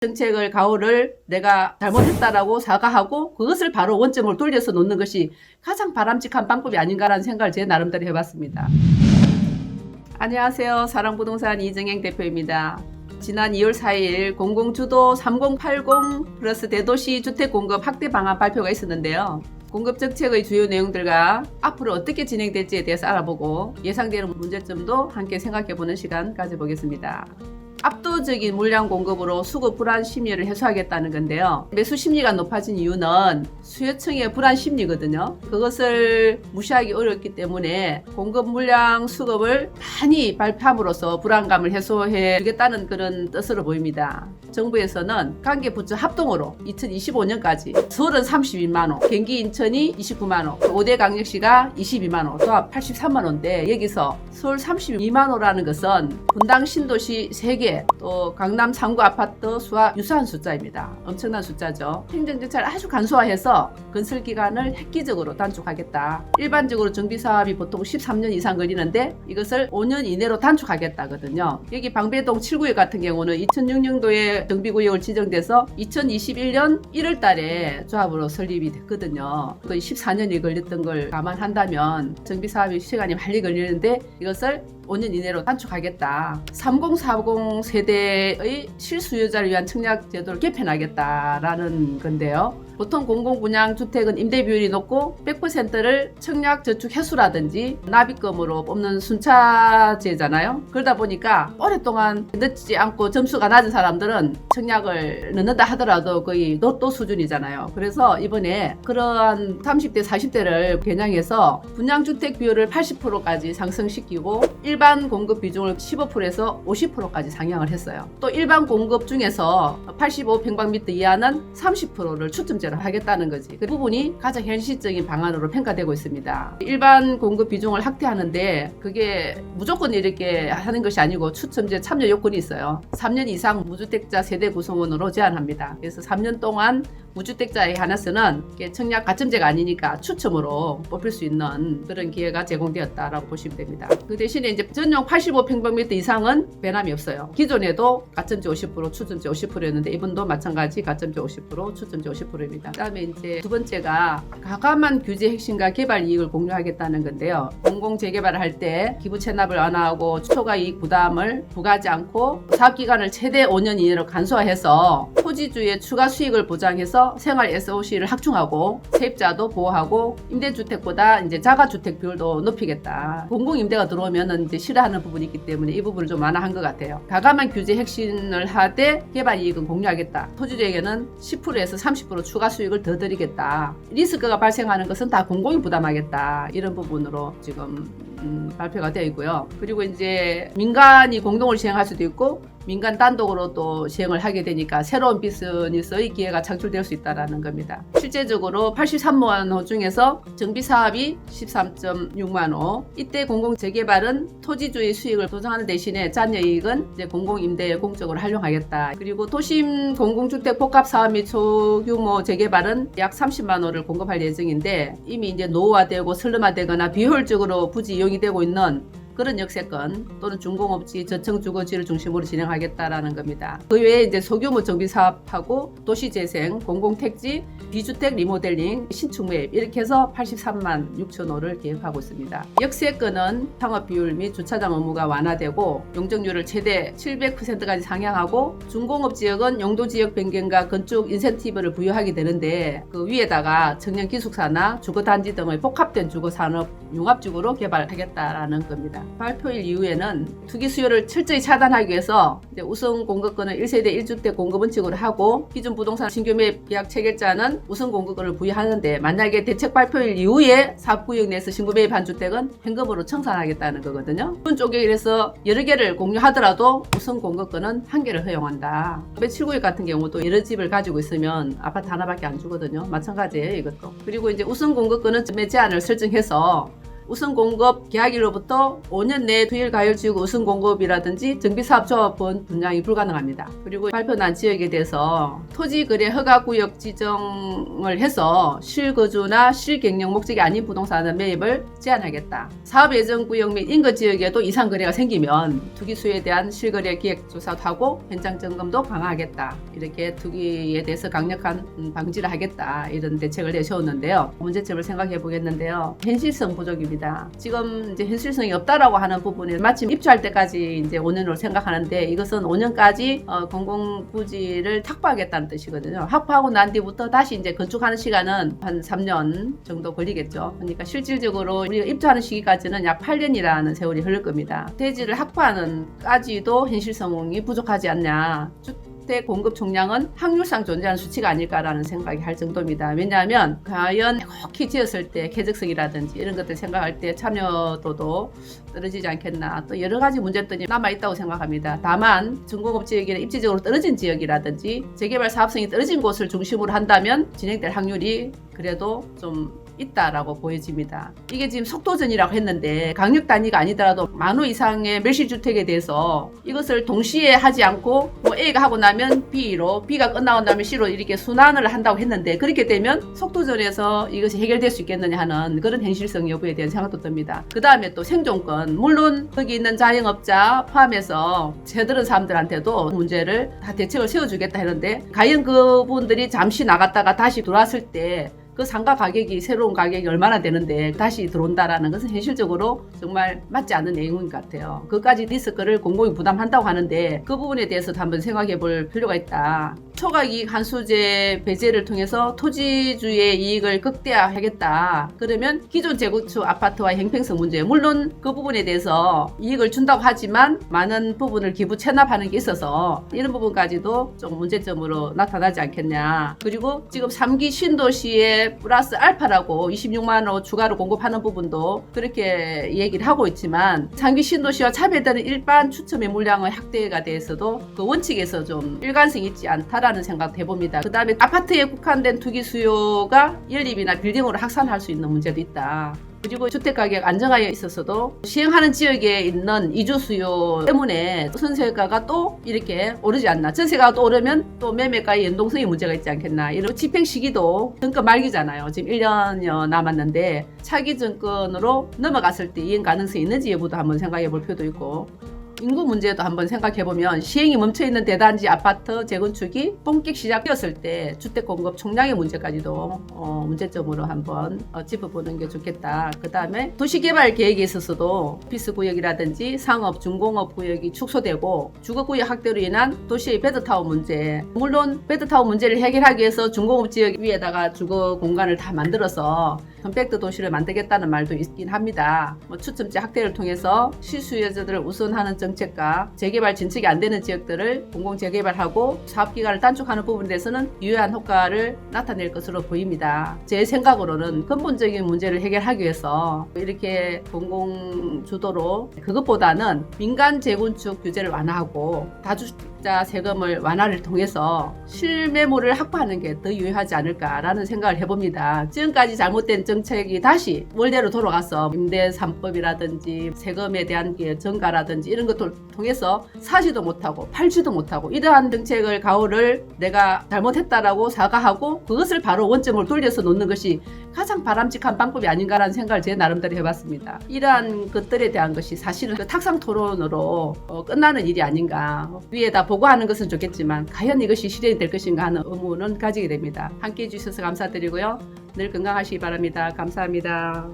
정책을 가오를 내가 잘못했다라고 사과하고 그것을 바로 원점을 돌려서 놓는 것이 가장 바람직한 방법이 아닌가라는 생각을 제 나름대로 해봤습니다. 안녕하세요. 사랑부동산 이정행 대표입니다. 지난 2월 4일 공공주도 3080 플러스 대도시 주택공급 확대 방안 발표가 있었는데요. 공급 정책의 주요 내용들과 앞으로 어떻게 진행될지에 대해서 알아보고 예상되는 문제점도 함께 생각해보는 시간 가져보겠습니다. 압도적인 물량 공급으로 수급 불안 심리를 해소하겠다는 건데요. 매수 심리가 높아진 이유는 수요층의 불안 심리거든요. 그것을 무시하기 어렵기 때문에 공급 물량 수급을 많이 발표함으로써 불안감을 해소해 주겠다는 그런 뜻으로 보입니다. 정부에서는 관계부처 합동으로 2025년까지 서울은 32만호, 경기 인천이 29만호, 5대 강력시가 22만호, 조합 83만호인데 여기서 서울 32만호라는 것은 분당 신도시 3개 또 강남 3구 아파트 수와 유사한 숫자입니다. 엄청난 숫자죠. 행정정책을 아주 간소화해서 건설 기간을 획기적으로 단축하겠다. 일반적으로 정비사업이 보통 13년 이상 걸리는데 이것을 5년 이내로 단축하겠다거든요. 여기 방배동 7구역 같은 경우는 2006년도에 정비구역을 지정돼서 2021년 1월 달에 조합으로 설립이 됐거든요. 거의 14년이 걸렸던 걸 감안한다면 정비사업이 시간이 많이 걸리는데 이것을 5년 이내로 단축하겠다. 3040 세대의 실수요자를 위한 청약 제도를 개편하겠다라는 건데요. 보통 공공분양 주택은 임대 비율이 높고 100%를 청약 저축 해수라든지 납입금으로 뽑는 순차제잖아요. 그러다 보니까 오랫동안 늦지 않고 점수가 낮은 사람들은 청약을 넣는다 하더라도 거의 로또 수준이잖아요. 그래서 이번에 그러한 30대 40대를 겨냥해서 분양주택 비율을 80%까지 상승시키고 일반 공급 비중을 15%에서 50%까지 상향을 했어요. 또 일반 공급 중에서 85평방미터 이하는 30%를 추첨제로 하겠다는 거지. 그 부분이 가장 현실적인 방안으로 평가되고 있습니다. 일반 공급 비중을 확대하는데 그게 무조건 이렇게 하는 것이 아니고 추첨제 참여 요건이 있어요. 3년 이상 무주택자 세대 구성원으로 제한합니다. 그래서 3년 동안 무주택자에 한해서는 청약 가점제가 아니니까 추첨으로 뽑힐 수 있는 그런 기회가 제공되었다라고 보시면 됩니다. 그 대신에 이제 전용 85평방미터 이상은 배남이 없어요. 기존에도 가점제 50%, 추첨제 50%였는데 이번도 마찬가지 가점제 50%, 추첨제 50%입니다. 그다음에 이제 두 번째가 과감한 규제 핵심과 개발 이익을 공유하겠다는 건데요. 공공 재개발을 할 때 기부 체납을 완화하고 초과 이익 부담을 부과하지 않고 사업 기간을 최대 5년 이내로 간소화해서 토지주의 추가 수익을 보장해서 생활 SOC를 확충하고 세입자도 보호하고 임대주택보다 이제 자가주택 비율도 높이겠다. 공공임대가 들어오면은 이제 싫어하는 부분이 있기 때문에 이 부분을 좀 완화한 것 같아요. 과감한 규제 핵심을 하되 개발 이익은 공유하겠다. 토지주에게는 10%에서 30% 추가 수익을 더 드리겠다. 리스크가 발생하는 것은 다 공공이 부담하겠다. 이런 부분으로 지금 발표가 되어 있고요. 그리고 이제 민간이 공동을 시행할 수도 있고 민간 단독으로 또 시행을 하게 되니까 새로운 비즈니스의 기회가 창출될 수 있다는 겁니다. 실제적으로 83만 호 중에서 정비사업이 13.6만 호, 이때 공공재개발은 토지주의 수익을 보장하는 대신에 잔여이익은 이제 공공임대에 공적으로 활용하겠다. 그리고 도심 공공주택 복합사업 및 소규모 재개발은 약 30만 호를 공급할 예정인데 이미 이제 노후화되고 슬럼화되거나 비효율적으로 부지 이용이 되고 있는 그런 역세권 또는 중공업지, 저층주거지를 중심으로 진행하겠다라는 겁니다. 그 외에 이제 소규모 정비사업하고 도시재생, 공공택지, 비주택 리모델링, 신축 매입 이렇게 해서 83만 6천 호를 계획하고 있습니다. 역세권은 상업비율 및 주차장 의무가 완화되고 용적률을 최대 700%까지 상향하고 중공업지역은 용도지역 변경과 건축 인센티브를 부여하게 되는데 그 위에다가 청년기숙사나 주거단지 등의 복합된 주거산업 융합지구로 개발하겠다라는 겁니다. 발표일 이후에는 투기 수요를 철저히 차단하기 위해서 이제 우선 공급권을 1세대 1주택 공급 원칙으로 하고 기존 부동산 신규 매입 계약 체결자는 우선 공급권을 부여하는데 만약에 대책 발표일 이후에 사업구역 내에서 신규 매입한 주택은 현금으로 청산하겠다는 거거든요. 이번 쪽에 이래서 여러 개를 공유하더라도 우선 공급권은 한 개를 허용한다. 7구역 같은 경우도 여러 집을 가지고 있으면 아파트 하나밖에 안 주거든요. 마찬가지예요 이것도. 그리구 이제 우선 공급권은 매매 제한을 설정해서 우선 공급 계약일로부터 5년 내에 투일 가열지구 우선 공급이라든지 정비사업조합원 분양이 불가능합니다. 그리고 발표난 지역에 대해서 토지거래 허가구역 지정을 해서 실거주나 실경영 목적이 아닌 부동산의 매입을 제한하겠다. 사업예정구역 및 인거지역에도 이상거래가 생기면 투기수에 대한 실거래 기획조사도 하고 현장 점검도 강화하겠다. 이렇게 투기에 대해서 강력한 방지를 하겠다. 이런 대책을 내세웠는데요. 문제점을 생각해 보겠는데요. 현실성 부족입니다. 지금 이제 현실성이 없다라고 하는 부분에 마침 입주할 때까지 이제 5년으로 생각하는데 이것은 5년까지 공공부지를 확보하겠다는 뜻이거든요. 확보하고 난 뒤부터 다시 이제 건축하는 시간은 한 3년 정도 걸리겠죠. 그러니까 실질적으로 우리가 입주하는 시기까지는 약 8년이라는 세월이 흐를 겁니다. 대지를 확보하는까지도 현실성이 부족하지 않냐. 주택 공급 총량은 확률상 존재하는 수치가 아닐까라는 생각이 할 정도입니다. 왜냐하면 과연 혹히 지었을 때 쾌적성이라든지 이런 것들 생각할 때 참여도도 떨어지지 않겠나, 또 여러 가지 문제점이 남아있다고 생각합니다. 다만 중공업 지역이나 입지적으로 떨어진 지역이라든지 재개발 사업성이 떨어진 곳을 중심으로 한다면 진행될 확률이 그래도 좀 있다라고 보여집니다. 이게 지금 속도전이라고 했는데 강력 단위가 아니더라도 만호 이상의 멸실주택에 대해서 이것을 동시에 하지 않고 뭐 A가 하고 나면 B로, B가 끝나고 나면 C로 이렇게 순환을 한다고 했는데 그렇게 되면 속도전에서 이것이 해결될 수 있겠느냐 하는 그런 현실성 여부에 대한 생각도 듭니다. 그 다음에 또 생존권, 물론 거기 있는 자영업자 포함해서 새들은 사람들한테도 문제를 다 대책을 세워주겠다 했는데 과연 그분들이 잠시 나갔다가 다시 들어왔을 때 그 상가 가격이 새로운 가격이 얼마나 되는데 다시 들어온다라는 것은 현실적으로 정말 맞지 않는 내용인 것 같아요. 그까지 리스크를 공공이 부담한다고 하는데 그 부분에 대해서도 한번 생각해 볼 필요가 있다. 초과이익 한수제 배제를 통해서 토지주의 이익을 극대화하겠다. 그러면 기존 재건축 아파트와 형평성 문제, 물론 그 부분에 대해서 이익을 준다고 하지만 많은 부분을 기부 체납하는 게 있어서 이런 부분까지도 좀 문제점으로 나타나지 않겠냐. 그리고 지금 3기 신도시의 플러스 알파라고 26만원 추가로 공급하는 부분도 그렇게 얘기를 하고 있지만 3기 신도시와 차별되는 일반 추첨의 물량의 확대가 대해서도 그 원칙에서 좀 일관성이 있지 않다라는 생각도 해봅니다. 그 다음에 아파트에 국한된 투기 수요가 연립이나 빌딩으로 확산할 수 있는 문제도 있다. 그리고 주택가격 안정화에 있어서도 시행하는 지역에 있는 이주 수요 때문에 전세가가 또 이렇게 오르지 않나. 전세가가 또 오르면 또 매매가의 연동성이 문제가 있지 않겠나. 이런 집행 시기도 정권 말기잖아요. 지금 1년여 남았는데 차기 정권으로 넘어갔을 때 이행 가능성이 있는지 여부도 한번 생각해 볼 필요도 있고, 인구 문제도 한번 생각해보면 시행이 멈춰있는 대단지 아파트 재건축이 본격 시작되었을 때 주택 공급 총량의 문제까지도 문제점으로 한번 짚어보는 게 좋겠다. 그 다음에 도시개발 계획에 있어서도 오피스 구역이라든지 상업, 중공업 구역이 축소되고 주거구역 확대로 인한 도시의 베드타운 문제, 물론 베드타운 문제를 해결하기 위해서 중공업 지역 위에다가 주거 공간을 다 만들어서 컴팩트 도시를 만들겠다는 말도 있긴 합니다. 추첨제 확대를 통해서 실수요자들을 우선하는 정책과 재개발 진척이 안 되는 지역들을 공공 재개발하고 사업기간을 단축하는 부분에 대해서는 유효한 효과를 나타낼 것으로 보입니다. 제 생각으로는 근본적인 문제를 해결하기 위해서 이렇게 공공 주도로 그것보다는 민간 재건축 규제를 완화하고 다주택자 세금을 완화를 통해서 실매물을 확보하는 게 더 유효하지 않을까라는 생각을 해봅니다. 지금까지 잘못된 정책이 다시 원래로 돌아가서 임대 3법이라든지 세금에 대한 전가라든지 이런 것들을 통해서 사지도 못하고 팔지도 못하고 이러한 정책을 가오를 내가 잘못했다라고 사과하고 그것을 바로 원점을 돌려서 놓는 것이 가장 바람직한 방법이 아닌가라는 생각을 제 나름대로 해봤습니다. 이러한 것들에 대한 것이 사실은 탁상 토론으로 끝나는 일이 아닌가. 위에다 보고하는 것은 좋겠지만 과연 이것이 실현이 될 것인가 하는 의문은 가지게 됩니다. 함께해 주셔서 감사드리고요. 늘 건강하시기 바랍니다. 감사합니다.